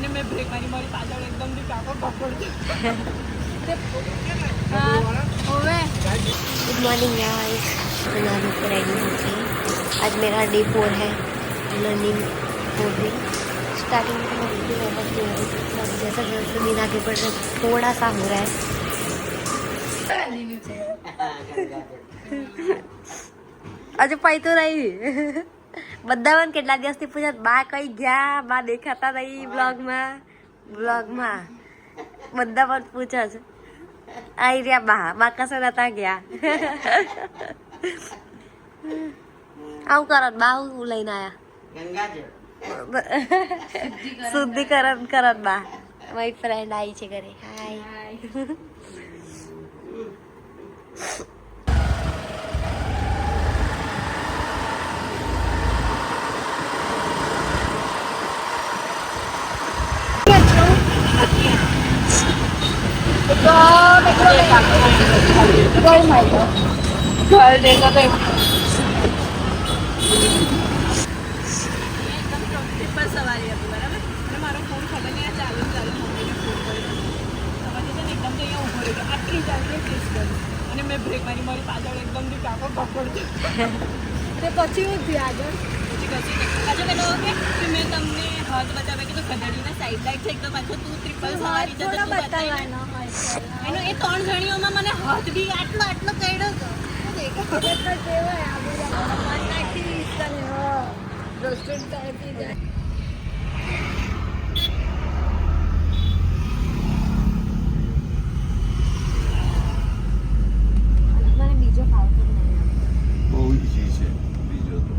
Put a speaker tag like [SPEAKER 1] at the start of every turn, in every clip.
[SPEAKER 1] અને મેં બ્રેક મારી મારી પાછળ એકદમથી કાકો પકડતો.
[SPEAKER 2] गुड मॉर्निंग गाइस, मैं अभी रेडी हो गई. आज मेरा डे 4 है लर्निंग हो गई. स्टार्टिंग में मैं बिल्कुल नर्वस नहीं हो रही, जैसा जैसे दिन आगे बढ़ रहा है थोड़ा सा हो रहा है. આજે પાઈ તો રહી બધા મને કેટલા દિવસથી પૂછે બા કઈ ગયા, બા દેખાતા નહીં બ્લોગમાં બધા પણ પૂછે છે. आई रिया बा बा कसे नता गया आऊ करत बा હું લઈને આયા ગંગાજળ શુદ્ધિકરણ કરત બા. મારી ફ્રેન્ડ આવી છે ઘરે. હાય
[SPEAKER 1] સવારી હતી બરાબર, અને મારો ફોન ખબર નહીં ચાલુ મમ્મીને ફોન કર્યો પછી છે ને એકદમ તો અહીંયા ઊભો રહ્યો આટલી ચાલતી પ્લીઝ કર્યું અને મેં બ્રેક મારી મારી પાછળ એકદમથી કાકો પકડતો. તે પછી હું થયું આગળ પછી કશું નહીં. પાછો પેલો કે મેં તમને હાથ બતાવ્યા કે તો ખદડીના સાઈડ લાઈટ છે એકદમ પાછો તું ટ્રિપલ સવારી જતો તું બતાવવાનો એનો એ 3 જણીઓમાં મને હાથ બી આટલો કર્યો હતો.
[SPEAKER 2] બીજો ફાવતો નહીં.
[SPEAKER 3] બહુ ઈઝી છે બીજો તો.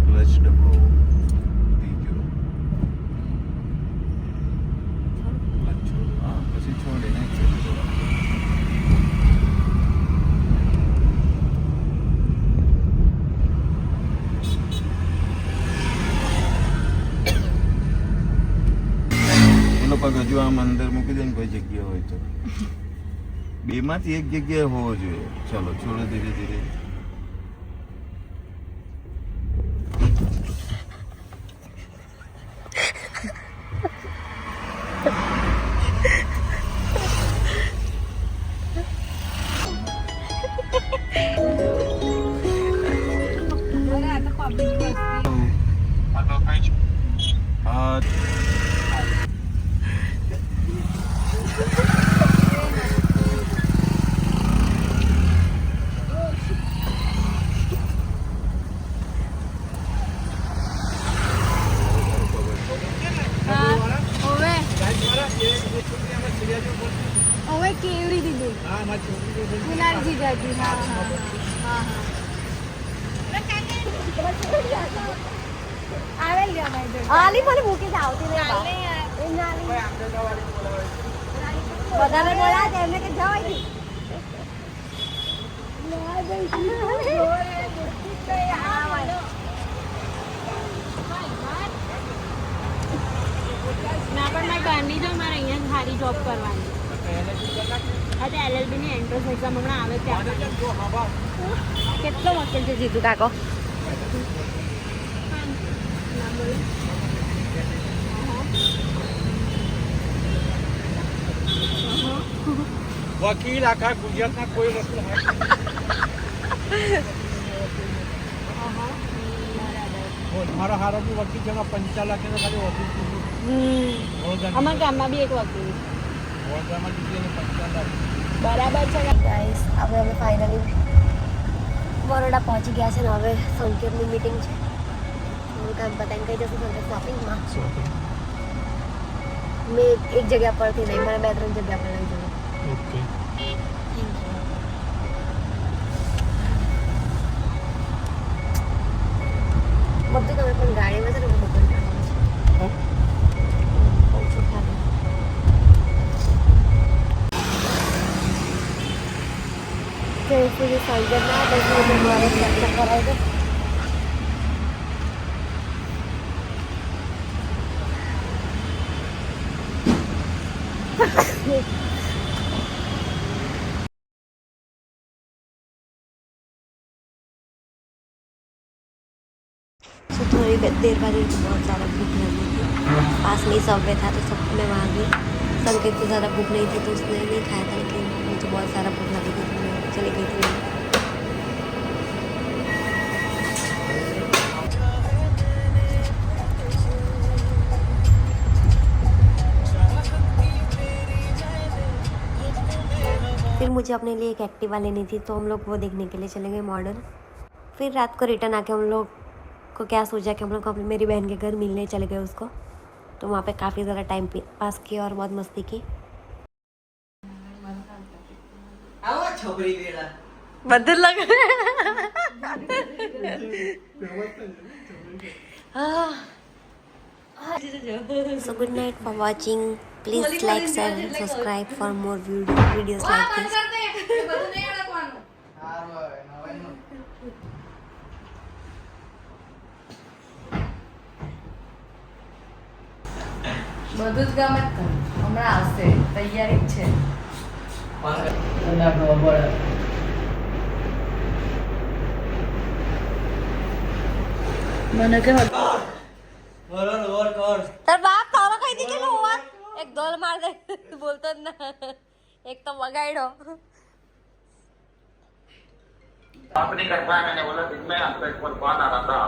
[SPEAKER 3] ક્લચ ડબો બીજો ક્લચ હા પછી છોડીને એનો પગ હજુ આમ અંદર મૂકી દે ને કોઈ જગ્યા હોય તો. બેમાંથી એક જગ્યાએ હોવો જોઈએ. ચલો છોડો ધીરે ધીરે. હા
[SPEAKER 2] હવે કેવડી દીધી ગુલાબજી દાદી. હા આલી મને મૂકી જ આવતી વધારે બોલા છે એમને કે જવાય નહીં.
[SPEAKER 1] ના પણ મારી બહારની જો મારે અહીંયા સારી જોબ કરવાની. આજે LLB ની એન્ટ્રન્સ એક્ઝામ હમણાં આવે ત્યાં
[SPEAKER 2] કેટલો મુશ્કેલ છે જીતુ કાકો.
[SPEAKER 4] વકીલ આખા ગુજરાતના કોઈ વસ્તુ મારો હારો બી વકીલ છે 5 લાખ ખાલી વકીલ.
[SPEAKER 1] અમારા ગામમાં બી એક વકીલ
[SPEAKER 4] વડોદરામાં જીતી 5 લાખ
[SPEAKER 1] બરાબર છે.
[SPEAKER 2] ગાઈસ હવે અમે ફાઇનલી બરોડા પહોંચી ગયા છે ને હવે સંકેતની મીટિંગ છે. થોડું કામ પતાવીને કઈ જશું સંકેત શોપિંગમાં. મેં એક જગ્યા પરથી નહીં, મને 2-3 જગ્યા પર લઈ જવું.
[SPEAKER 4] ઓકે
[SPEAKER 2] બધું તમે પણ ગાડીમાં છે ને બધું પણ સુધી સંકેત ના પછી મારે ચર્ચા કરાવી દો. થોડી देर बाद मुझे बहुत ज़्यादा भूख लगी थी। पास में ही सबवे था तो सब मैं वहाँ गई। संकेत को ज़्यादा भूख नहीं थी तो उसने नहीं खाया था, लेकिन मुझे बहुत सारा भूख लगी थी तो मैं चली गई थी। फिर मुझे अपने लिए एक एक्टिवा लेनी थी तो हम लोग वो देखने के लिए चले गए मॉडल। फिर रात को रिटर्न आके हम लोग को क्या सोचा कि हम लोग अपनी मेरी बहन के घर मिलने चले गए उसको। तो वहाँ पे काफ़ी ज़्यादा टाइम पास किया और बहुत मस्ती की। बदल लग So good night for watching. Please like, share, and subscribe for more videos like this.
[SPEAKER 1] બધું જ ગમે જ કરે. હમણાં આવશે, તૈયારી જ છે. મને કે
[SPEAKER 2] તાર બાપ તારો કઈ દી કેલો હોવા એક દોલ માર દે બોલતો જ ના એક તો વગાડ્યો
[SPEAKER 5] आपने कटवाया मैंने बोला दिन में आपका एक बार कॉल आ रहा था